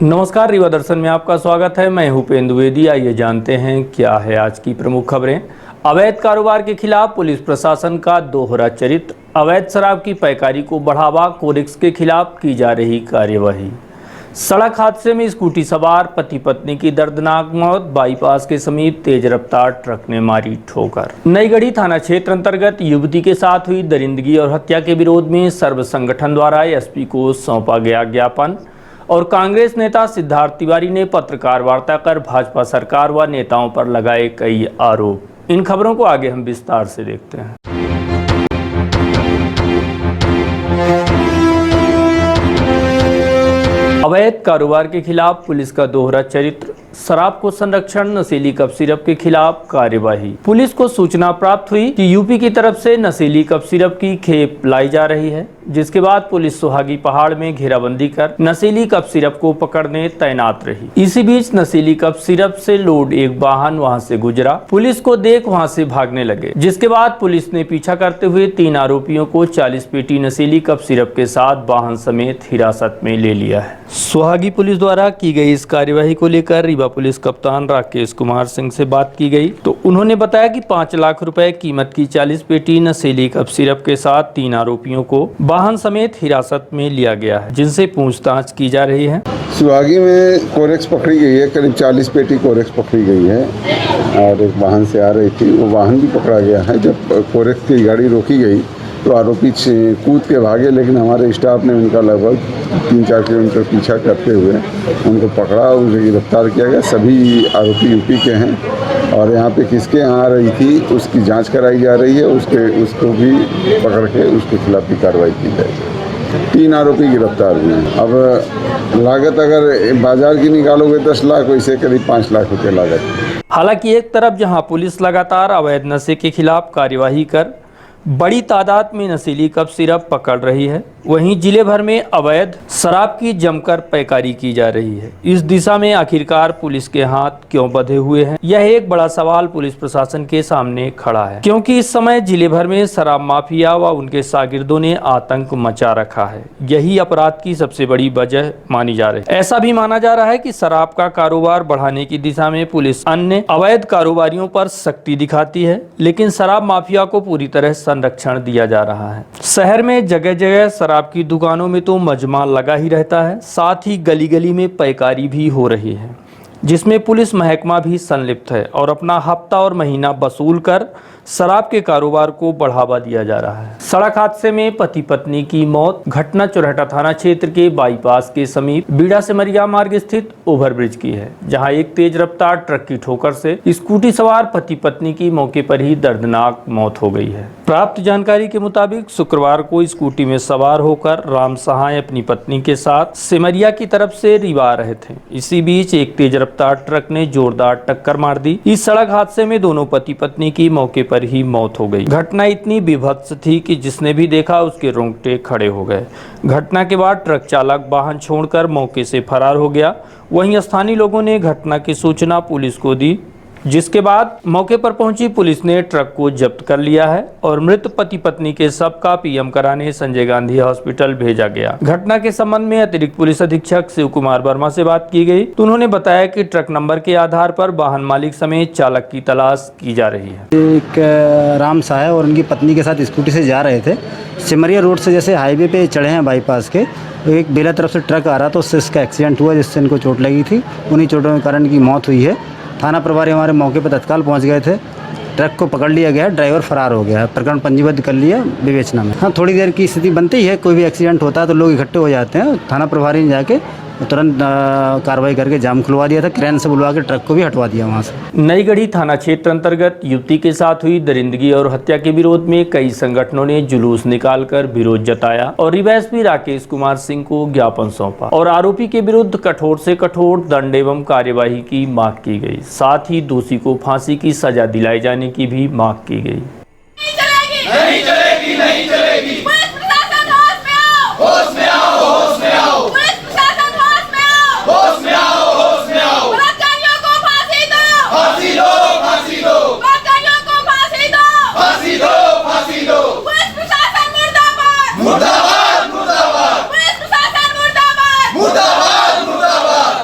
नमस्कार, रीवा दर्शन में आपका स्वागत है। मैं भूपेंद्र द्विवेदी। आइए जानते हैं क्या है आज की प्रमुख खबरें। अवैध कारोबार के खिलाफ पुलिस प्रशासन का दोहरा चरित्र। अवैध शराब की पैकारी को बढ़ावा, कोरेक्स के खिलाफ की जा रही कार्यवाही। सड़क हादसे में स्कूटी सवार पति पत्नी की दर्दनाक मौत। बाईपास के समीप तेज रफ्तार ट्रक ने मारी ठोकर। नईगढ़ी थाना क्षेत्र अंतर्गत युवती के साथ हुई दरिंदगी और हत्या के विरोध में सर्व संगठन द्वारा एसपी को सौंपा गया ज्ञापन। और कांग्रेस नेता सिद्धार्थ तिवारी ने पत्रकार वार्ता कर भाजपा सरकार व नेताओं पर लगाए कई आरोप। इन खबरों को आगे हम विस्तार से देखते हैं। अवैध कारोबार के खिलाफ पुलिस का दोहरा चरित्र। शराब को संरक्षण, नशीली कप सिरप के खिलाफ कार्यवाही। पुलिस को सूचना प्राप्त हुई कि यूपी की तरफ से नशीली कप सिरप की खेप लाई जा रही है, जिसके बाद पुलिस सुहागी पहाड़ में घेराबंदी कर नशीली कप सिरप को पकड़ने तैनात रही। इसी बीच नशीली कप सिरप से लोड एक वाहन वहां से गुजरा। पुलिस को देख वहां से भागने लगे, जिसके बाद पुलिस ने पीछा करते हुए 3 आरोपियों को 40 पेटी नशीली कप सिरप के साथ वाहन समेत हिरासत में ले लिया है। सुहागी पुलिस द्वारा की गई इस कार्यवाही को लेकर रीवा पुलिस कप्तान राकेश कुमार सिंह से बात की गई तो उन्होंने बताया कि 5 लाख रुपए कीमत की 40 पेटी नशीली कप सिरप के साथ 3 आरोपियों को वाहन समेत हिरासत में लिया गया है, जिनसे पूछताछ की जा रही है। सुहागी में कोरेक्स पकड़ी गई है, करीब 40 पेटी कोरेक्स पकड़ी गई है और एक वाहन से आ रही थी, वो वाहन भी पकड़ा गया है। जब कोरेक्स की गाड़ी रोकी गई तो आरोपी कूद के भागे, लेकिन हमारे स्टाफ ने उनका लगभग 3-4 किलोमीटर पीछा करते हुए उनको पकड़ा, उसे गिरफ्तार किया गया। सभी आरोपी यूपी के हैं और यहाँ पे किसके यहाँ आ रही थी उसकी जांच कराई जा रही है। उसको भी पकड़ के उसके खिलाफ भी कार्रवाई की जाएगी। 3 आरोपी गिरफ्तार हुए हैं। अब लागत अगर बाजार की निकालोगे 10 लाख, वैसे करीब 5 लाख रुपये लागत। हालांकि एक तरफ जहां पुलिस लगातार अवैध नशे के खिलाफ कार्यवाही कर बड़ी तादाद में नशीली कप सिरप पकड़ रही है, वहीं जिले भर में अवैध शराब की जमकर पैकारी की जा रही है। इस दिशा में आखिरकार पुलिस के हाथ क्यों बंधे हुए हैं, यह एक बड़ा सवाल पुलिस प्रशासन के सामने खड़ा है, क्योंकि इस समय जिले भर में शराब माफिया व उनके शागिर्दों ने आतंक मचा रखा है। यही अपराध की सबसे बड़ी वजह मानी जा रही है। ऐसा भी माना जा रहा है कि शराब का कारोबार बढ़ाने की दिशा में पुलिस अन्य अवैध कारोबारियों पर सख्ती दिखाती है, लेकिन शराब माफिया को पूरी तरह संरक्षण दिया जा रहा है। शहर में जगह जगह शराब की दुकानों में तो मजमा लगा ही रहता है, साथ ही गली गली में पैकारी भी हो रही है, जिसमें पुलिस महकमा भी संलिप्त है और अपना हफ्ता और महीना वसूल कर शराब के कारोबार को बढ़ावा दिया जा रहा है। सड़क हादसे में पति पत्नी की मौत। घटना चोरहटा थाना क्षेत्र के बाईपास के समीप बीड़ा सिमरिया मार्ग स्थित ओवरब्रिज की है, जहां एक तेज रफ्तार ट्रक की ठोकर से स्कूटी सवार पति पत्नी की मौके पर ही दर्दनाक मौत हो गई है। प्राप्त जानकारी के मुताबिक शुक्रवार को स्कूटी में सवार होकर राम सहाय अपनी पत्नी के साथ सिमरिया की तरफ से रीवा आ रहे थे। इसी बीच एक तेज रफ्तार ट्रक ने जोरदार टक्कर मार दी। इस सड़क हादसे में दोनों पति पत्नी की मौके पर ही मौत हो गई। घटना इतनी बीभत्स थी कि जिसने भी देखा उसके रोंगटे खड़े हो गए। घटना के बाद ट्रक चालक वाहन छोड़कर मौके से फरार हो गया। वहीं स्थानीय लोगों ने घटना की सूचना पुलिस को दी, जिसके बाद मौके पर पहुंची पुलिस ने ट्रक को जब्त कर लिया है और मृत पति पत्नी के शव का पीएम कराने संजय गांधी हॉस्पिटल भेजा गया। घटना के संबंध में अतिरिक्त पुलिस अधीक्षक शिव कुमार वर्मा से बात की गई तो उन्होंने बताया कि ट्रक नंबर के आधार पर वाहन मालिक समेत चालक की तलाश की जा रही है। एक राम साहब और उनकी पत्नी के साथ स्कूटी से जा रहे थे। सिमरिया रोड से जैसे हाईवे पे चढ़े हैं बाईपास के, एक बेला तरफ से ट्रक आ रहा था, उससे इसका एक्सीडेंट हुआ, जिससे इनको चोट लगी थी। उन्हीं चोटों के कारण इनकी मौत हुई है। थाना प्रभारी हमारे मौके पर तत्काल पहुंच गए थे। ट्रक को पकड़ लिया गया, ड्राइवर फरार हो गया। प्रकरण पंजीबद्ध कर लिया विवेचना में। हाँ, थोड़ी देर की स्थिति बनती ही है, कोई भी एक्सीडेंट होता है तो लोग इकट्ठे हो जाते हैं। थाना प्रभारी ने जाके तुरंत कार्रवाई करके जाम खुलवा दिया था, क्रेन से बुलवा के ट्रक को भी हटवा दिया वहाँ से। नईगढ़ी थाना क्षेत्र अंतर्गत युवती के साथ हुई दरिंदगी और हत्या के विरोध में कई संगठनों ने जुलूस निकालकर विरोध जताया और रीवा एसपी राकेश कुमार सिंह को ज्ञापन सौंपा और आरोपी के विरुद्ध कठोर से कठोर दंड एवं कार्यवाही की मांग की गई। साथ ही दोषी को फांसी की सजा दिलाए जाने की भी मांग की गई। नहीं चलेगी, नहीं चलेगी। मुर्दाबाद मुर्दाबाद, पुलिस प्रशासन मुर्दाबाद, मुर्दाबाद मुर्दाबाद।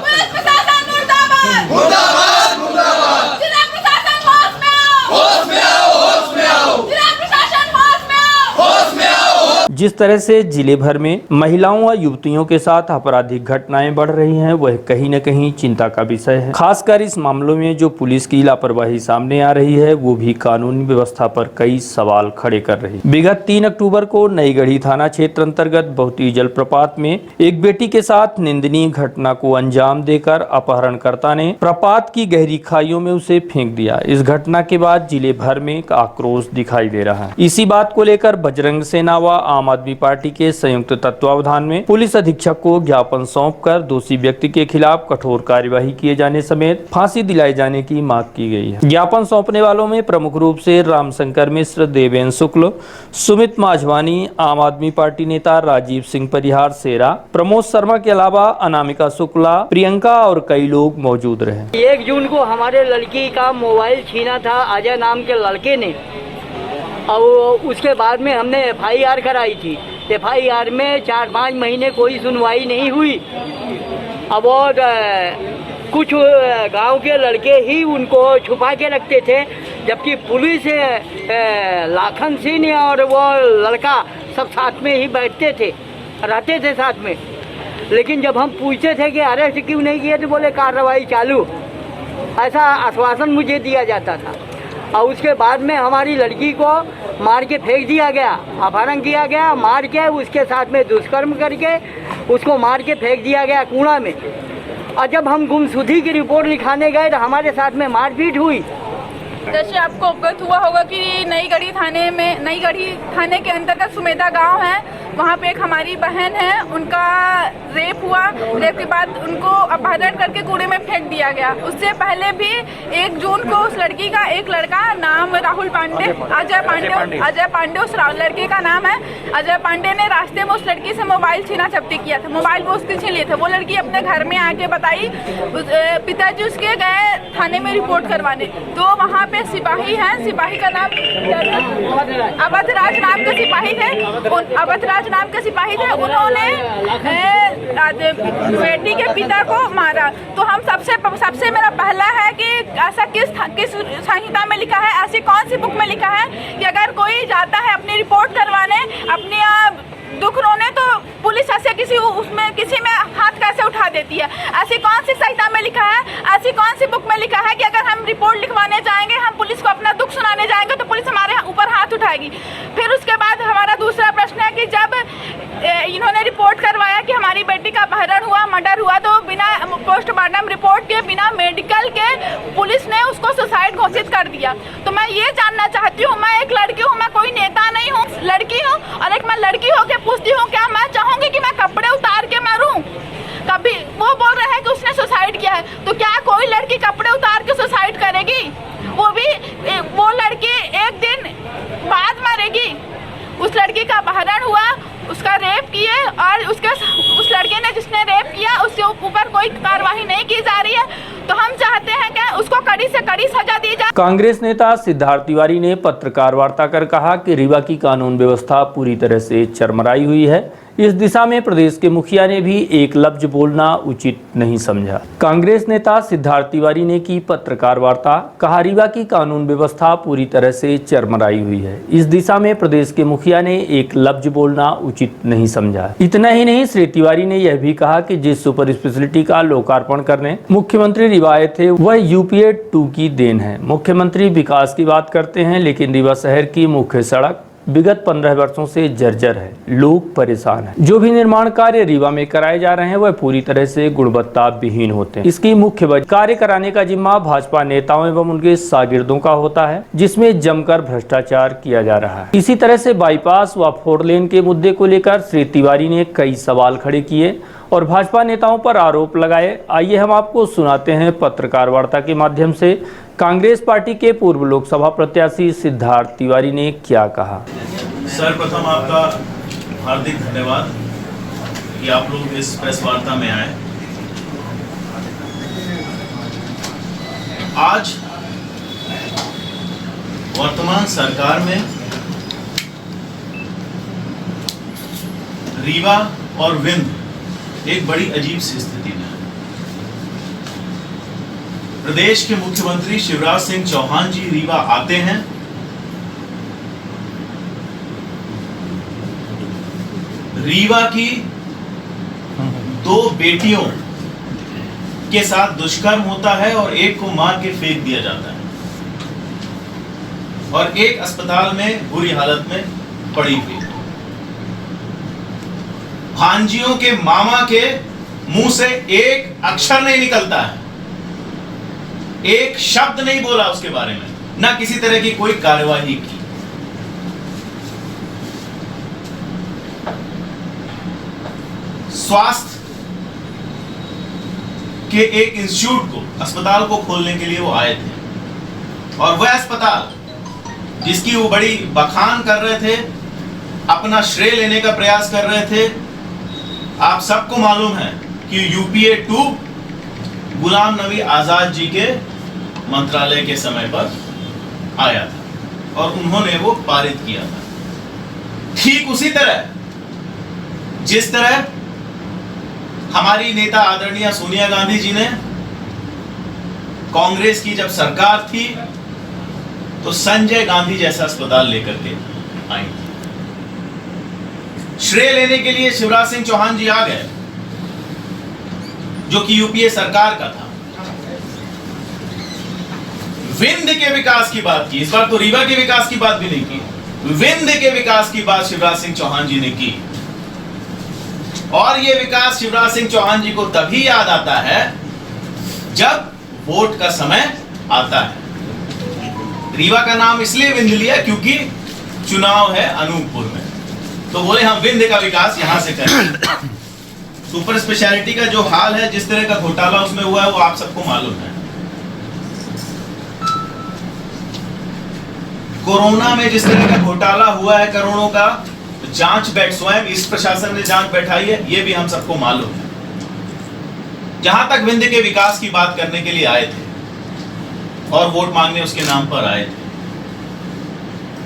जिस तरह से जिले भर में महिलाओं व युवतियों के साथ आपराधिक घटनाएं बढ़ रही हैं, वह कहीं न कहीं चिंता का विषय है। खासकर इस मामलों में जो पुलिस की लापरवाही सामने आ रही है, वो भी कानूनी व्यवस्था पर कई सवाल खड़े कर रही है। विगत 3 अक्टूबर को नई गढ़ी थाना क्षेत्र अंतर्गत बहुती जलप्रपात में एक बेटी के साथ निंदनीय घटना को अंजाम देकर अपहरणकर्ता ने प्रपात की गहरी खाइयों में उसे फेंक दिया। इस घटना के बाद जिले भर में आक्रोश दिखाई दे रहा है। इसी बात को लेकर बजरंग सेना व आम आदमी पार्टी के संयुक्त तत्वावधान में पुलिस अधीक्षक को ज्ञापन सौंपकर दोषी व्यक्ति के खिलाफ कठोर कार्यवाही किए जाने समेत फांसी दिलाए जाने की मांग की गई है। ज्ञापन सौंपने वालों में प्रमुख रूप से रामशंकर मिश्र, देवेंद्र शुक्ल, सुमित माझवानी, आम आदमी पार्टी नेता राजीव सिंह परिहार सेरा, प्रमोद शर्मा के अलावा अनामिका शुक्ला, प्रियंका और कई लोग मौजूद रहे। 1 जून को हमारे लड़की का मोबाइल छीना था अजय नाम के लड़के ने, और उसके बाद में हमने FIR कराई थी। FIR में 4-5 महीने कोई सुनवाई नहीं हुई। अब और कुछ गांव के लड़के ही उनको छुपा के रखते थे, जबकि पुलिस लाखन सिंह और वो लड़का सब साथ में ही बैठते थे, रहते थे साथ में। लेकिन जब हम पूछते थे कि अरेस्ट क्यों नहीं किए, तो बोले कार्रवाई चालू, ऐसा आश्वासन मुझे दिया जाता था। और उसके बाद में हमारी लड़की को मार के फेंक दिया गया, अपहरण किया गया, मार के उसके साथ में दुष्कर्म करके उसको मार के फेंक दिया गया कूड़ा में। और जब हम गुमशुदगी की रिपोर्ट लिखाने गए तो हमारे साथ में मारपीट हुई। जैसे आपको अवगत हुआ होगा कि नई गढ़ी थाने के अंतर्गत सुमेधा गांव है, वहाँ पे एक हमारी बहन है, उनका रेप हुआ। रेप के बाद उनको अपहरण करके कूड़े में फेंक दिया गया। उससे पहले भी 1 जून को उस लड़की का एक लड़का, नाम राहुल पांडे, अजय पांडे उस लड़के का नाम है। अजय पांडे ने रास्ते में उस लड़की से मोबाइल छीना झपटी किया था, मोबाइल वो उसके छीन लिए थे। वो लड़की अपने घर में आके बताई, पिताजी उसके गए थाने में रिपोर्ट करवाने, तो वहाँ पे सिपाही हैं, सिपाही का नाम अवधराज नाम के सिपाही थे। अवधराज नाम के सिपाही थे, उन्होंने बेटी के पिता को मारा। तो हम सबसे मेरा पहला है कि ऐसा किस संहिता में लिखा है, ऐसी कौन सी बुक में लिखा है कि अगर कोई जाता है अपनी रिपोर्ट करवाने, अपनी दुख रोने, तो पुलिस ऐसे किसी में हाथ कैसे उठा देती है? ऐसी कौन सी संहिता में लिखा है, ऐसी कौन सी बुक में लिखा है कि अगर हम रिपोर्ट लिखवाने जाएंगे, हम पुलिस को अपना दुख सुनाने जाएंगे, तो पुलिस हमारे ऊपर हाथ उठाएगी? फिर उसके बाद हमारा दूसरा प्रश्न है कि जब इन्होंने रिपोर्ट करवाया कि हमारी बेटी का अपहरण हुआ, मर्डर हुआ, तो बिना पोस्टमार्टम रिपोर्ट के, बिना मेडिकल के पुलिस ने उसको सुसाइड घोषित कर दिया। तो मैं ये जानना चाहती हूँ, मैं एक लड़की हूँ, मैं कोई नेता नहीं हूँ, लड़की हूँ, और एक मैं लड़की होकर पूछती हूँ, क्या मैं चाहूँगी कि मैं कपड़े उतार के मरूँ? कभी वो बोल रहे हैं कि उसने सुसाइड किया है, तो क्या कोई लड़की कपड़े उतार के सुसाइड करेगी? वो लड़की एक दिन बाद मरेगी। उस लड़की का अपहरण हुआ, उसका रेप किए, और उस लड़के ने जिसने रेप किया उसके ऊपर कोई कार्रवाई नहीं की जा रही है। तो हम चाहते हैं कि उसको कड़ी से कड़ी सजा दी जाए। कांग्रेस नेता सिद्धार्थ तिवारी ने पत्रकार वार्ता कर कहा कि रीवा की कानून व्यवस्था पूरी तरह से चरमराई हुई है। इस दिशा में प्रदेश के मुखिया ने भी एक लफ्ज बोलना उचित नहीं समझा। कांग्रेस नेता सिद्धार्थ तिवारी ने की पत्रकार वार्ता, कहा रीवा की कानून व्यवस्था पूरी तरह से चरमराई हुई है। इस दिशा में प्रदेश के मुखिया ने एक लफ्ज बोलना उचित नहीं समझा। इतना ही नहीं, श्री तिवारी ने यह भी कहा कि जिस सुपर स्पेशलिटी का लोकार्पण करने मुख्यमंत्री रीवा आए थे, वह UPA 2 की देन है। मुख्यमंत्री विकास की बात करते हैं, लेकिन रीवा शहर की मुख्य सड़क विगत 15 वर्षों से जर्जर है, लोग परेशान हैं। जो भी निर्माण कार्य रीवा में कराए जा रहे हैं वह पूरी तरह से गुणवत्ता विहीन होते हैं। इसकी मुख्य वजह कार्य कराने का जिम्मा भाजपा नेताओं एवं उनके शागिर्दों का होता है, जिसमें जमकर भ्रष्टाचार किया जा रहा है। इसी तरह से बाईपास व 4 लेन के मुद्दे को लेकर श्री तिवारी ने कई सवाल खड़े किए और भाजपा नेताओं पर आरोप लगाए। आइए हम आपको सुनाते हैं पत्रकार वार्ता के माध्यम से कांग्रेस पार्टी के पूर्व लोकसभा प्रत्याशी सिद्धार्थ तिवारी ने क्या कहा। सर्वप्रथम आपका हार्दिक धन्यवाद कि आप लोग इस प्रेस वार्ता में आए। आज वर्तमान सरकार में रीवा और विंध्य एक बड़ी अजीब सी स्थिति में है। प्रदेश के मुख्यमंत्री शिवराज सिंह चौहान जी रीवा आते हैं, रीवा की 2 बेटियों के साथ दुष्कर्म होता है और एक को मार के फेंक दिया जाता है और एक अस्पताल में बुरी हालत में पड़ी हुई है। भांजियों के मामा के मुंह से एक अक्षर नहीं निकलता है, एक शब्द नहीं बोला उसके बारे में, ना किसी तरह की कोई कार्यवाही की। स्वास्थ्य के एक इंस्टीट्यूट को, अस्पताल को खोलने के लिए वो आए थे और वह अस्पताल जिसकी वो बड़ी बखान कर रहे थे, अपना श्रेय लेने का प्रयास कर रहे थे। आप सबको मालूम है कि यूपीए 2 गुलाम नबी आजाद जी के मंत्रालय के समय पर आया था और उन्होंने वो पारित किया था। ठीक उसी तरह जिस तरह हमारी नेता आदरणीय सोनिया गांधी जी ने कांग्रेस की जब सरकार थी तो संजय गांधी जैसा अस्पताल लेकर के आई थी। श्रेय लेने के लिए शिवराज सिंह चौहान जी आ गए, जो कि यूपीए सरकार का था। विंध्य के विकास की बात की, इस बार तो रीवा के विकास की बात भी नहीं की, विंध्य के विकास की बात शिवराज सिंह चौहान जी ने की। और यह विकास शिवराज सिंह चौहान जी को तभी याद आता है जब वोट का समय आता है। रीवा का नाम इसलिए विंध्य लिया क्योंकि चुनाव है अनूपपुर में, तो बोले हम विंध्य का विकास यहां से करें। सुपर स्पेशलिटी का जो हाल है, जिस तरह का घोटाला उसमें हुआ है, वो आप सबको मालूम है। कोरोना में जिस तरह का घोटाला हुआ है करोड़ों का, जांच बैठ स्वयं इस प्रशासन ने जांच बैठाई है, ये भी हम सबको मालूम है। जहां तक विंध्य के विकास की बात करने के लिए आए थे और वोट मांगने उसके नाम पर आए थे,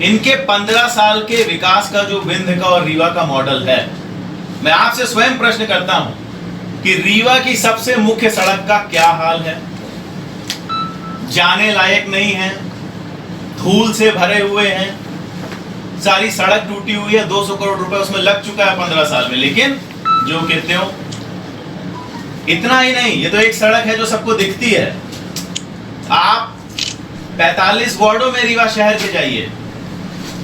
इनके 15 साल के विकास का जो विंध्य का और रीवा का मॉडल है, मैं आपसे स्वयं प्रश्न करता हूं कि रीवा की सबसे मुख्य सड़क का क्या हाल है? जाने लायक नहीं है, धूल से भरे हुए हैं, सारी सड़क टूटी हुई है, 200 करोड़ रुपए उसमें लग चुका है 15 साल में। लेकिन जो कहते हो, इतना ही नहीं, ये तो एक सड़क है जो सबको दिखती है। आप 45 वार्डों में रीवा शहर के जाइए,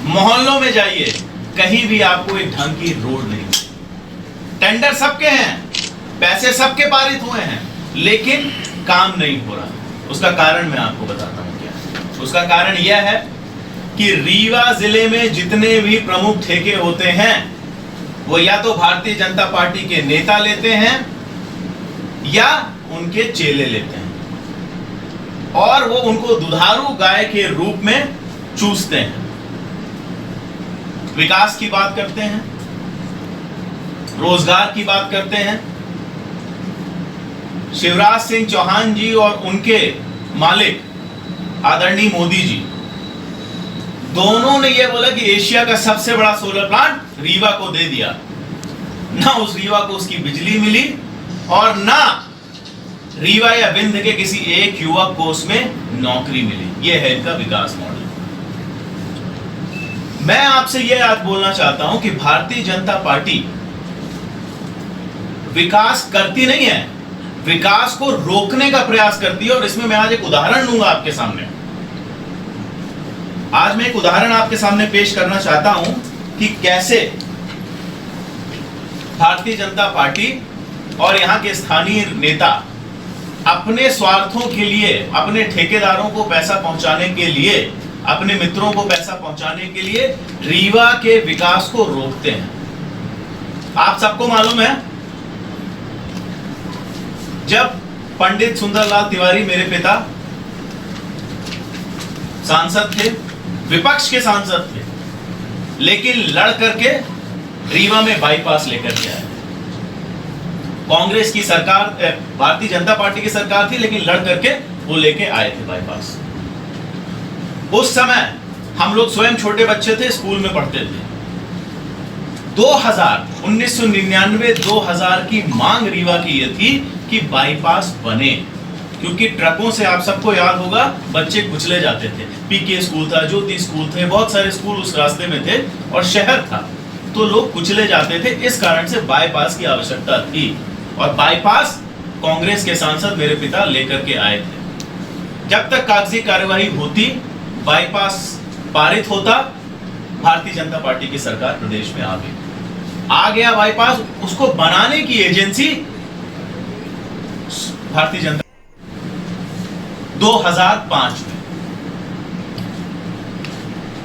मोहल्लों में जाइए, कहीं भी आपको एक ढंग की रोड नहीं। टेंडर सबके हैं, पैसे सबके पारित हुए हैं, लेकिन काम नहीं हो रहा। उसका कारण मैं आपको बताता हूं क्या। उसका कारण यह है कि रीवा जिले में जितने भी प्रमुख ठेके होते हैं, वो या तो भारतीय जनता पार्टी के नेता लेते हैं या उनके चेले लेते हैं, और वो उनको दुधारू गाय के रूप में चूसते हैं। विकास की बात करते हैं, रोजगार की बात करते हैं। शिवराज सिंह चौहान जी और उनके मालिक आदरणीय मोदी जी, दोनों ने यह बोला कि एशिया का सबसे बड़ा सोलर प्लांट रीवा को दे दिया। ना उस रीवा को उसकी बिजली मिली और ना रीवा या विंध्य के किसी एक युवक को उसमें नौकरी मिली। यह है इनका विकास मॉडल। मैं आपसे यह आज बोलना चाहता हूं कि भारतीय जनता पार्टी विकास करती नहीं है, विकास को रोकने का प्रयास करती है। और इसमें मैं आज एक उदाहरण दूंगा आपके सामने। आज मैं एक उदाहरण आपके सामने पेश करना चाहता हूं कि कैसे भारतीय जनता पार्टी और यहां के स्थानीय नेता अपने स्वार्थों के लिए, अपने ठेकेदारों को पैसा पहुंचाने के लिए, अपने मित्रों को पैसा पहुंचाने के लिए रीवा के विकास को रोकते हैं। आप सबको मालूम है, जब पंडित सुंदरलाल तिवारी मेरे पिता सांसद थे, विपक्ष के सांसद थे, लेकिन लड़ करके रीवा में बाईपास लेकर के आए। कांग्रेस की सरकार, भारतीय जनता पार्टी की सरकार थी, लेकिन लड़ करके वो लेके आए थे बाईपास। उस समय हम लोग स्वयं छोटे बच्चे थे, स्कूल में पढ़ते थे। 1999-2000 की मांग रीवा की ये थी कि बाईपास बने, क्योंकि ट्रकों से, आप सबको याद होगा, बच्चे कुचले जाते थे। पीके स्कूल था, ज्योति स्कूल थे, बहुत सारे स्कूल उस रास्ते में थे और शहर था। तो लोग कुचले जाते थे। इस कारण से बाईपास की आवश्यकता थी और बाईपास कांग्रेस के सांसद मेरे पिता लेकर के आए थे। जब तक कागजी कार्यवाही होती, बाईपास पारित होता, भारतीय जनता पार्टी की सरकार प्रदेश में आ गया बाईपास। उसको बनाने की एजेंसी भारतीय जनता 2005 में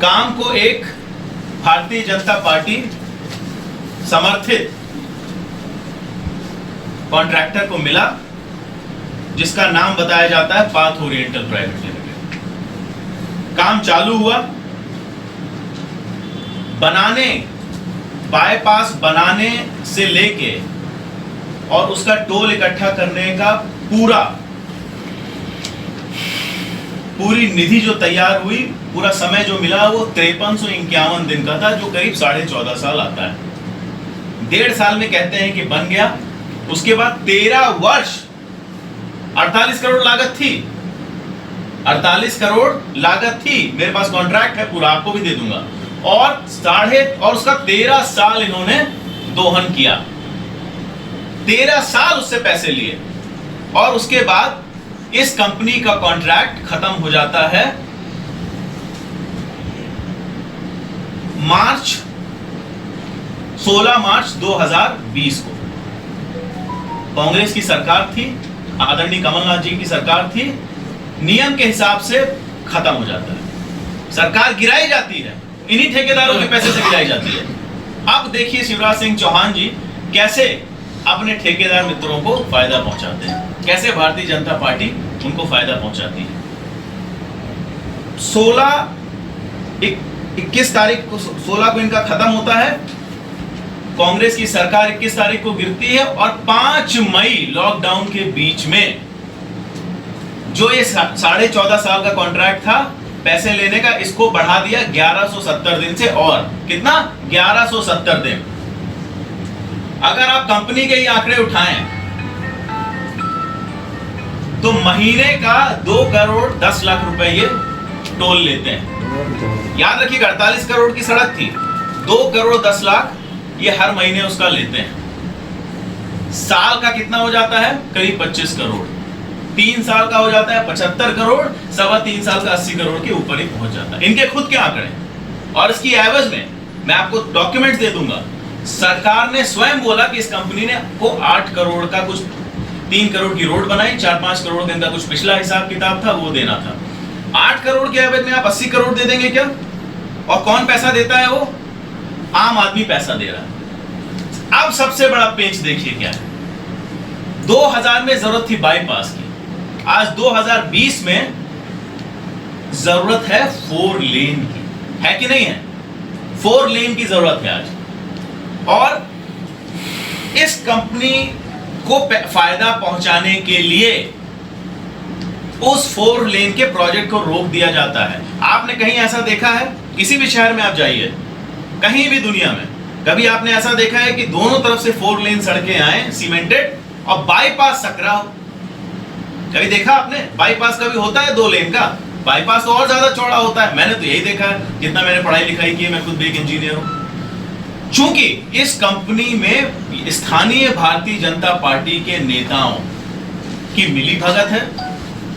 काम को एक भारतीय जनता पार्टी समर्थित कॉन्ट्रैक्टर को मिला, जिसका नाम बताया जाता है पाथ ओरिएंटल प्राइवेट लिमिटेड। काम चालू हुआ, बाईपास बनाने से लेके और उसका टोल इकट्ठा करने का पूरी निधि जो तैयार हुई, पूरा समय जो मिला वो 5351 दिन का था, जो करीब 14.5 साल आता है। 1.5 साल में कहते हैं कि बन गया। उसके बाद 13 वर्ष 48 करोड़ लागत थी। 48 करोड़ लागत थी। मेरे पास कॉन्ट्रैक्ट है पूरा, आपको भी दे दूंगा। और उसका 13 साल इन्होंने दोहन किया। 13 साल उससे पैसे लिए और उसके बाद इस कंपनी का कॉन्ट्रैक्ट खत्म हो जाता है मार्च 16 मार्च 2020 को। कांग्रेस की सरकार थी, आदरणीय कमलनाथ जी की सरकार थी। नियम के हिसाब से खत्म हो जाता है, सरकार गिराई जाती है, इन्हीं ठेकेदारों के पैसे से गिराई जाती है। अब देखिए शिवराज सिंह चौहान जी कैसे अपने ठेकेदार मित्रों को फायदा पहुंचाते हैं, कैसे भारतीय जनता पार्टी उनको फायदा पहुंचाती है। 21 तारीख को 16 को इनका खत्म होता है। कांग्रेस की सरकार 21 तारीख को गिरती है और 5 मई लॉकडाउन के बीच में जो ये 14.5 साल का कॉन्ट्रैक्ट था पैसे लेने का, इसको बढ़ा दिया 1170 दिन से। और कितना? 1170 दिन। अगर आप कंपनी के ही आंकड़े उठाएं तो महीने का 2 करोड़ 10 लाख रुपए ये टोल लेते हैं। याद रखिएगा 48 करोड़ की सड़क थी, 2 करोड़ 10 लाख ये हर महीने उसका लेते हैं। साल का कितना हो जाता है? करीब 25 करोड़। 3 साल का हो जाता है 75 करोड़, 3.25 साल का 80 करोड़ के ऊपर ही पहुंच जाता है। इनके खुद के आंकड़े। और इसकी एवज में मैं आपको डॉक्यूमेंट दे दूंगा। सरकार ने स्वयं बोला कि इस कंपनी ने को 8 करोड़ का कुछ 3 करोड़ की रोड बनाई, 4-5 करोड़ का इनका कुछ पिछला हिसाब किताब था, वो देना था। 8 करोड़ के एवज में आप 80 करोड़ दे देंगे क्या? और कौन पैसा देता है? वो आम आदमी पैसा दे रहा है। अब सबसे बड़ा पेच देखिए क्या है। 2000 में जरूरत थी बाईपास की, आज 2020 में जरूरत है 4 लेन की, है कि नहीं है? 4 लेन की जरूरत है आज। और इस कंपनी को फायदा पहुंचाने के लिए उस 4 लेन के प्रोजेक्ट को रोक दिया जाता है। आपने कहीं ऐसा देखा है? किसी भी शहर में आप जाइए, कहीं भी दुनिया में, कभी आपने ऐसा देखा है कि दोनों तरफ से 4 लेन सड़कें आए सीमेंटेड और बाईपास सकरा हो? कभी देखा आपने? बाईपास कभी होता है 2 लेन का? बाईपास तो और ज्यादा चौड़ा होता है। मैंने तो यही देखा है, जितना मैंने पढ़ाई लिखाई की है, मैं खुद भी एक इंजीनियर हूं। चूंकि इस कंपनी में स्थानीय भारतीय जनता पार्टी के नेताओं की मिली भगत है,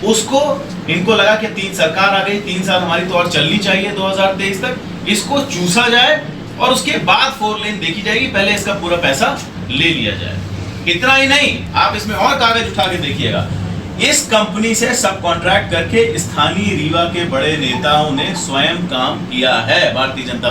उसको इनको लगा कि 3 सरकार आ गई, 3 साल हमारी तो और चलनी चाहिए 2023 तक, इसको चूसा जाए और उसके बाद 4 लेन देखी जाएगी, पहले इसका पूरा पैसा ले लिया जाए। इतना ही नहीं, आप इसमें और कागज उठा के देखिएगा। इस कंपनी से सब कॉन्ट्रैक्ट करके स्थानीय रीवा के बड़े नेताओं ने स्वयं काम किया है। भारतीय जनता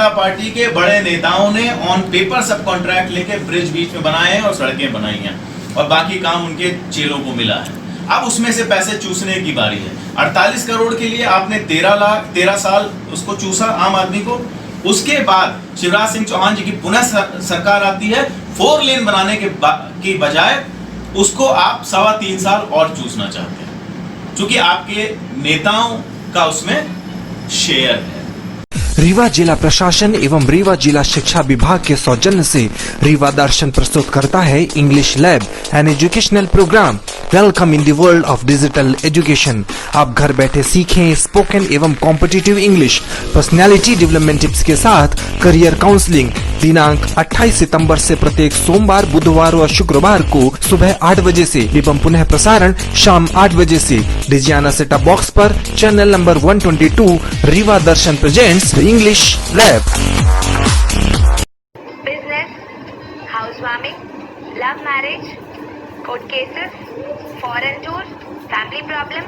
पार्टी के बड़े नेताओं ने ऑन पेपर सब कॉन्ट्रैक्ट लेके ब्रिज बीच में बनाए हैं और सड़कें बनाई हैं और बाकी काम उनके चेलों को मिला है। अब उसमें से पैसे चूसने की बारी है। 48 करोड़ के लिए आपने 13 साल उसको चूसा आम आदमी को। उसके बाद शिवराज सिंह चौहान जी की पुनः सरकार आती है, 4 लेन बनाने के बजाय उसको आप 3.25 साल और चूसना चाहते हैं, क्योंकि आपके नेताओं का उसमें शेयर है। रीवा जिला प्रशासन एवं रीवा जिला शिक्षा विभाग के सौजन्य से रीवा दर्शन प्रस्तुत करता है English lab and educational program. Welcome in the world of digital education. आप घर बैठे सीखें स्पोकन एवं competitive English, personality development tips के साथ करियर काउंसलिंग। दिनांक 28 सितंबर से प्रत्येक सोमवार, बुधवार और शुक्रवार को सुबह 8 बजे से एवं पुनः प्रसारण शाम 8 बजे से डिजियाना सेटअप बॉक्स पर channel number 122 Rewa Darshan presents English lab. Business, house warming, love marriage, court cases, foreign tour, family problem,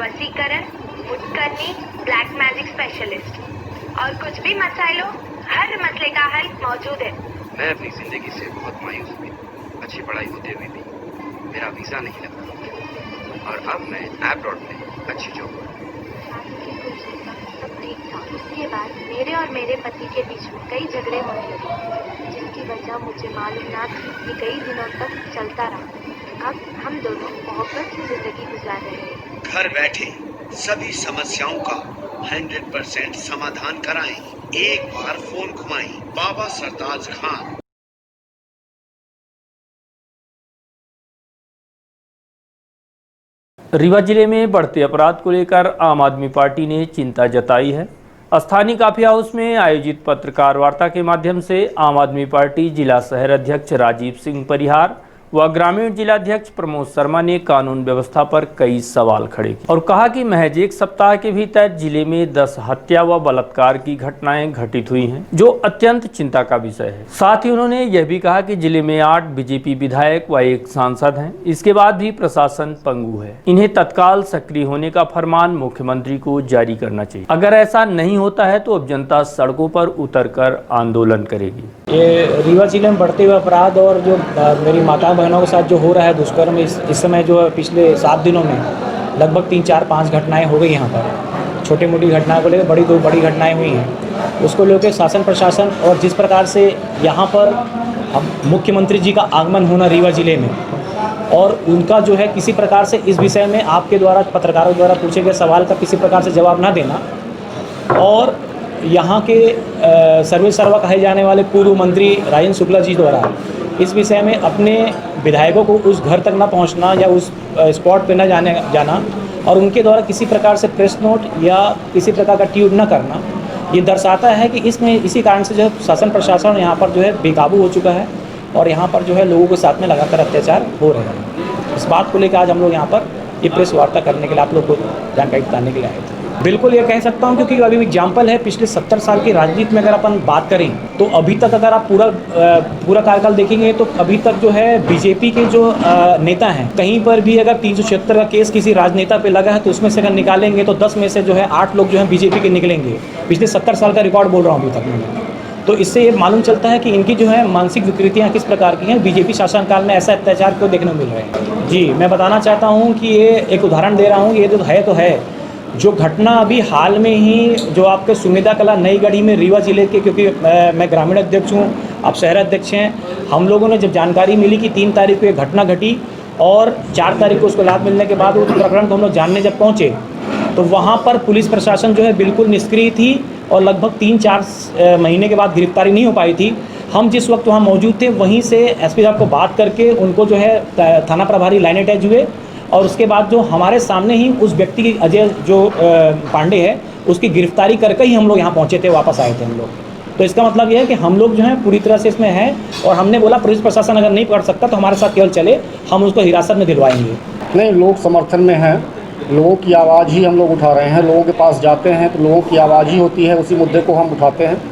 वसीकरण, मुटकरनी, ब्लैक मैजिक स्पेशलिस्ट और कुछ भी मसाइल हो, हर मसले का हल मौजूद है। मैं अपनी जिंदगी से बहुत मायूस हुई। अच्छी पढ़ाई होते हुए भी मेरा वीजा नहीं लगा और अब मैं एब्रॉड में अच्छी जॉब कर रहा हूं। सब ठीक था। उसके बाद मेरे और मेरे पति के बीच में कई झगड़े होने लगे, जिसकी वजह मुझे मालूम ना थी कि कई दिनों तक चलता रहा। अब हम दोनों मोहब्बत की जिंदगी गुजार रहे हैं। घर बैठे सभी समस्याओं का 100% समाधान कराएं। एक बार फोन घुमाएं। बाबा सरताज खान। रीवा जिले में बढ़ते अपराध को लेकर आम आदमी पार्टी ने चिंता जताई है। स्थानीय काफी हाउस में आयोजित पत्रकार वार्ता के माध्यम से आम आदमी पार्टी जिला शहर अध्यक्ष राजीव सिंह परिहार व ग्रामीण जिलाध्यक्ष प्रमोद शर्मा ने कानून व्यवस्था पर कई सवाल खड़े किए और कहा कि महज एक सप्ताह के भीतर जिले में 10 हत्या व बलात्कार की घटनाएं घटित हुई हैं, जो अत्यंत चिंता का विषय है। साथ ही उन्होंने यह भी कहा कि जिले में 8 बीजेपी विधायक व 1 सांसद हैं। इसके बाद भी प्रशासन पंगु है। इन्हें तत्काल सक्रिय होने का फरमान मुख्यमंत्री को जारी करना चाहिए। अगर ऐसा नहीं होता है तो अब जनता सड़कों पर उतरकर आंदोलन करेगी। ये रीवा जिले में बढ़ते हुए अपराध और जो मेरी माता बहनों के साथ जो हो रहा है दुष्कर्म, इस समय जो है पिछले 7 दिनों में लगभग 3, 4, 5 घटनाएं हो गई यहाँ पर। छोटी मोटी घटनाओं को लेकर दो बड़ी घटनाएं हुई हैं। उसको लेकर शासन प्रशासन और जिस प्रकार से यहाँ पर अब मुख्यमंत्री जी का आगमन होना रीवा जिले में और उनका जो है किसी प्रकार से इस विषय में आपके द्वारा पत्रकारों द्वारा पूछे गए सवाल का किसी प्रकार से जवाब ना देना और यहाँ के सर्वे सर्वा कहे जाने वाले पूर्व मंत्री राजेंद्र शुक्ला जी द्वारा इस विषय में अपने विधायकों को उस घर तक ना पहुँचना या उस स्पॉट पे ना जाना और उनके द्वारा किसी प्रकार से प्रेस नोट या किसी प्रकार का ट्वीट न करना, ये दर्शाता है कि इसमें इसी कारण से जो है शासन प्रशासन यहाँ पर जो है बेकाबू हो चुका है और यहाँ पर जो है लोगों के साथ में लगातार अत्याचार हो रहे हैं। इस बात को लेकर आज हम लोग यहाँ पर ये प्रेस वार्ता करने के लिए आप लोग को जानकारी बताने के लिए आए थे। बिल्कुल ये कह सकता हूँ क्योंकि अभी एग्जाम्पल है पिछले 70 साल की राजनीति में अगर अपन बात करें तो अभी तक अगर आप पूरा कार्यकाल देखेंगे तो अभी तक जो है बीजेपी के जो नेता हैं कहीं पर भी अगर 376 का केस किसी राजनेता पे लगा है तो उसमें से अगर निकालेंगे तो 10 में से जो है 8 लोग जो है बीजेपी के निकलेंगे। पिछले 70 साल का रिकॉर्ड बोल रहा हूँ अभी तक मैं। तो इससे ये मालूम चलता है कि इनकी जो है मानसिक विकृतियाँ किस प्रकार की हैं। बीजेपी शासनकाल में ऐसा अत्याचार को देखने को मिल रहे हैं। जी मैं बताना चाहता हूँ कि ये एक उदाहरण दे रहा हूँ। ये तो है जो घटना अभी हाल में ही जो आपके सुमेधा कला नई गढ़ी में रीवा जिले के, क्योंकि मैं ग्रामीण अध्यक्ष हूँ, आप शहर अध्यक्ष हैं, हम लोगों ने जब जानकारी मिली कि 3 तारीख को ये घटना घटी और 4 तारीख को उसको लाभ मिलने के बाद वो प्रकरण को हम लोग जानने जब पहुँचे तो वहाँ पर पुलिस प्रशासन जो है बिल्कुल निष्क्रिय थी और लगभग 3-4 महीने के बाद गिरफ्तारी नहीं हो पाई थी। हम जिस वक्त वहाँ मौजूद थे वहीं से एसपी साहब को बात करके उनको जो है थाना प्रभारी लाइन अटैच हुए और उसके बाद जो हमारे सामने ही उस व्यक्ति की अजय जो पांडे है उसकी गिरफ्तारी करके ही हम लोग यहाँ पहुँचे थे, वापस आए थे हम लोग। तो इसका मतलब यह है कि हम लोग जो है पूरी तरह से इसमें हैं और हमने बोला पुलिस प्रशासन अगर नहीं पकड़ सकता तो हमारे साथ केवल चले, हम उसको हिरासत में दिलवाएंगे। नहीं, लोग समर्थन में हैं, लोगों की आवाज़ ही हम लोग उठा रहे हैं। लोगों के पास जाते हैं तो लोगों की आवाज़ ही होती है, उसी मुद्दे को हम उठाते हैं।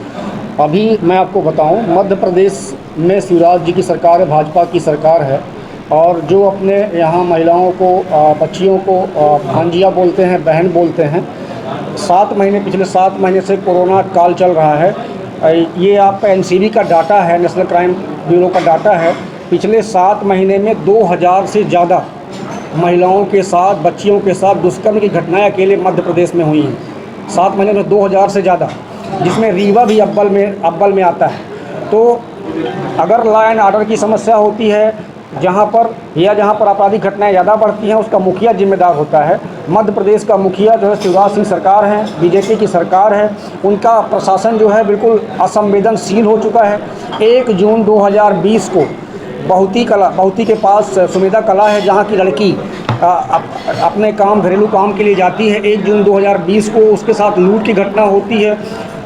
अभी मैं आपको बताऊं, मध्य प्रदेश में शिवराज जी की सरकार है, भाजपा की सरकार है और जो अपने यहाँ महिलाओं को, बच्चियों को भांजिया बोलते हैं, बहन बोलते हैं। पिछले 7 महीने से कोरोना काल चल रहा है। ये आपका एनसीबी का डाटा है, नेशनल क्राइम ब्यूरो का डाटा है। पिछले 7 महीने में 2000 से ज़्यादा महिलाओं के साथ, बच्चियों के साथ दुष्कर्म की घटनाएं अकेले मध्य प्रदेश में हुई हैं। 7 महीने में 2000 से ज़्यादा, जिसमें रीवा भी अव्वल में आता है। तो अगर लॉ एंड ऑर्डर की समस्या होती है, जहाँ पर आपराधिक घटनाएं ज़्यादा बढ़ती हैं उसका मुखिया जिम्मेदार होता है। मध्य प्रदेश का मुखिया जो है शिवराज सिंह सरकार है, बीजेपी की सरकार है, उनका प्रशासन जो है बिल्कुल असंवेदनशील हो चुका है। 1 जून 2020 को बहुती के पास सुमेधा कला है जहाँ की लड़की अपने घरेलू काम के लिए जाती है। 1 जून 2020 को उसके साथ लूट की घटना होती है।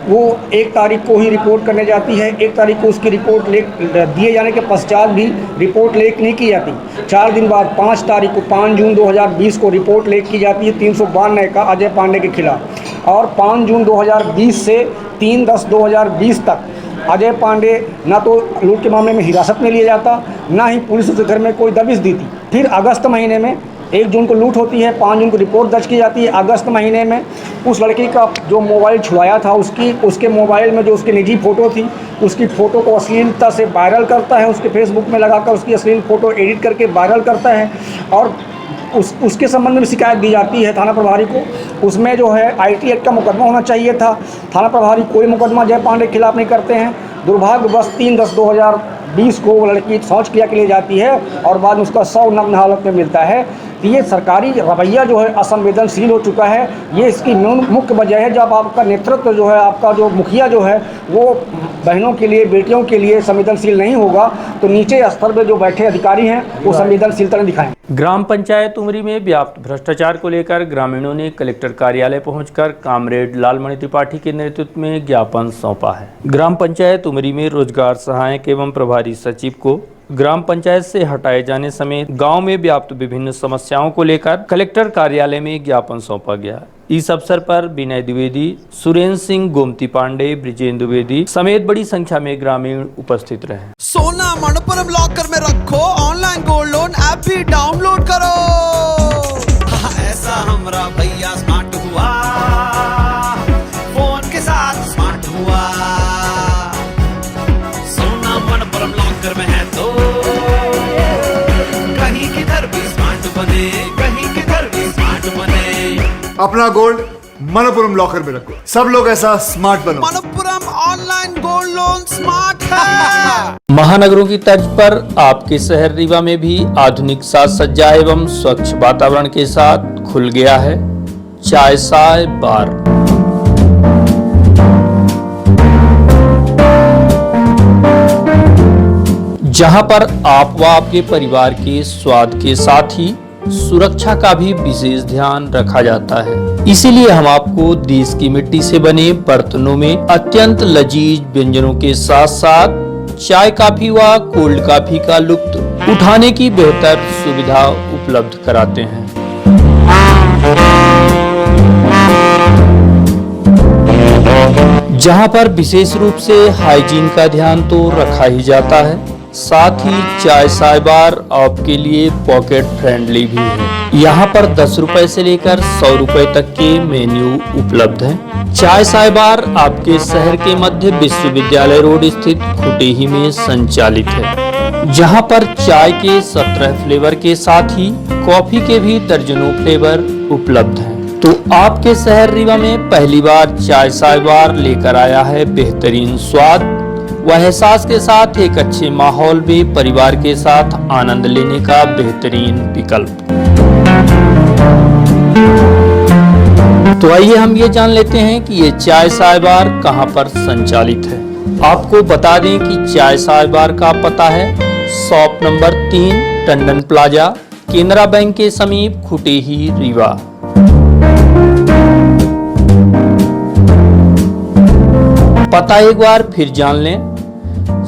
वो 1 तारीख को ही रिपोर्ट करने जाती है। 1 तारीख को उसकी रिपोर्ट दिए जाने के पश्चात भी रिपोर्ट लेक नहीं की जाती। 4 दिन बाद 5 तारीख को 5 जून 2020 को रिपोर्ट लेक की जाती है 392 का अजय पांडे के खिलाफ। और 5 जून 2020 से 3/10/2020 तक अजय पांडे ना तो लूट के मामले में हिरासत में लिया जाता, ना ही पुलिस उसके घर में कोई दबिश दी थी। फिर अगस्त महीने में 1 जून को लूट होती है, 5 जून को रिपोर्ट दर्ज की जाती है। अगस्त महीने में उस लड़की का जो मोबाइल छुड़ाया था उसके मोबाइल में जो उसकी निजी फ़ोटो थी, उसकी फ़ोटो को अश्लीलता से वायरल करता है, उसके फेसबुक में लगाकर उसकी अश्लील फ़ोटो एडिट करके वायरल करता है और उसके संबंध में शिकायत दी जाती है थाना प्रभारी को। उसमें जो है IT एक्ट का मुकदमा होना चाहिए था। थाना प्रभारी कोई मुकदमा जय पांडे के खिलाफ नहीं करते हैं। दुर्भाग्यवश 3/10/2020 को वो लड़की शौच क्रिया के लिए जाती है और बाद में उसका शव नग्न हालत में मिलता है। तो ये सरकारी रवैया जो है असंवेदनशील हो चुका है। ये इसकी मुख्य वजह है। जब आपका नेतृत्व जो है, आपका जो मुखिया जो है वो बहनों के लिए, बेटियों के लिए संवेदनशील नहीं होगा तो नीचे स्तर पर जो बैठे अधिकारी हैं वो संवेदनशीलता नहीं दिखाएं। ग्राम पंचायत उमरी में व्याप्त भ्रष्टाचार को लेकर ग्रामीणों ने कलेक्टर कार्यालय पहुंचकर कामरेड लालमणि त्रिपाठी के नेतृत्व में ज्ञापन सौंपा है। ग्राम पंचायत उमरी में रोजगार सहायक एवं प्रभारी सचिव को ग्राम पंचायत से हटाए जाने समेत गांव में व्याप्त विभिन्न समस्याओं को लेकर कलेक्टर कार्यालय में ज्ञापन सौंपा गया। इस अवसर पर विनय द्विवेदी, सुरेंद्र सिंह, गोमती पांडे, ब्रिजेंद्र द्विवेदी समेत बड़ी संख्या में ग्रामीण उपस्थित रहे। सोना मनपुरम लॉकर में रखो, ऑनलाइन गोल्ड लोन ऐप भी डाउनलोड करो। ऐसा हमरा भैया स्मार्ट हुआ, फोन के साथ स्मार्ट हुआ। सोना मनपुरम लॉकर में है तो कहीं किधर भी स्मार्ट बने, कहीं किधर भी स्मार्ट बने। अपना गोल्ड मनपुरम लॉकर में रखो, सब लोग ऐसा स्मार्ट बनो। Manappuram online gold loan smart है। महानगरों की तर्ज पर आपके शहर रीवा में भी आधुनिक साज सज्जा एवं स्वच्छ वातावरण के साथ खुल गया है चाय साय बार। जहां पर आप व आपके परिवार के स्वाद के साथ ही सुरक्षा का भी विशेष ध्यान रखा जाता है। इसीलिए हम आपको देश की मिट्टी से बने बर्तनों में अत्यंत लजीज व्यंजनों के साथ साथ चाय कॉफी व कोल्ड कॉफी का लुत्फ उठाने की बेहतर सुविधा उपलब्ध कराते हैं। जहां पर विशेष रूप से हाइजीन का ध्यान तो रखा ही जाता है, साथ ही चाय साय बार आपके लिए पॉकेट फ्रेंडली भी है। यहाँ पर 10 रुपए से लेकर 100 रुपए तक के मेन्यू उपलब्ध हैं। चाय साय बार आपके शहर के मध्य विश्वविद्यालय रोड स्थित खुटेही में संचालित है, जहाँ पर चाय के 17 फ्लेवर के साथ ही कॉफी के भी दर्जनों फ्लेवर उपलब्ध हैं। तो आपके शहर रीवा में पहली बार चाय साय बार लेकर आया है बेहतरीन स्वाद व एहसास के साथ एक अच्छे माहौल में परिवार के साथ आनंद लेने का बेहतरीन विकल्प। तो आइए हम ये जान लेते हैं कि ये चाय साय बार कहाँ पर संचालित है। आपको बता दें कि चाय साय बार का पता है shop number 3 Tandon plaza, Canara bank के समीप, खुटेही, रीवा। पता एक बार फिर जान लें,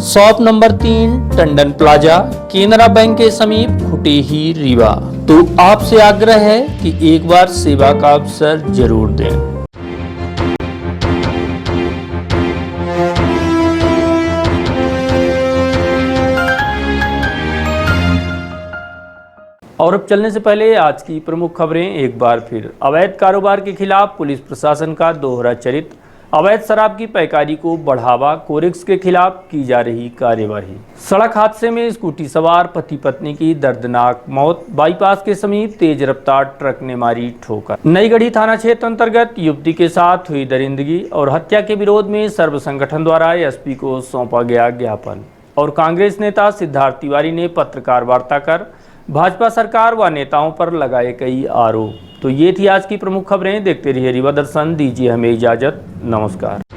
shop number 3 Tandon plaza, Canara bank के समीप, खुटेही, रीवा। तो आपसे आग्रह है कि एक बार सेवा का अवसर जरूर दें। और अब चलने से पहले आज की प्रमुख खबरें एक बार फिर। अवैध कारोबार के खिलाफ पुलिस प्रशासन का दोहरा चरित्र, अवैध शराब की पैकारी को बढ़ावा, कोरेक्स के खिलाफ की जा रही कार्यवाही। सड़क हादसे में स्कूटी सवार पति पत्नी की दर्दनाक मौत, बाईपास के समीप तेज रफ्तार ट्रक ने मारी ठोकर। नईगढ़ी थाना क्षेत्र अंतर्गत युवती के साथ हुई दरिंदगी और हत्या के विरोध में सर्व संगठन द्वारा एसपी को सौंपा गया ज्ञापन। और कांग्रेस नेता सिद्धार्थ तिवारी ने पत्रकार वार्ता कर भाजपा सरकार व नेताओं पर लगाए कई आरोप। तो ये थी आज की प्रमुख खबरें। देखते रहिए रीवा दर्शन। दीजिए हमें इजाजत। नमस्कार।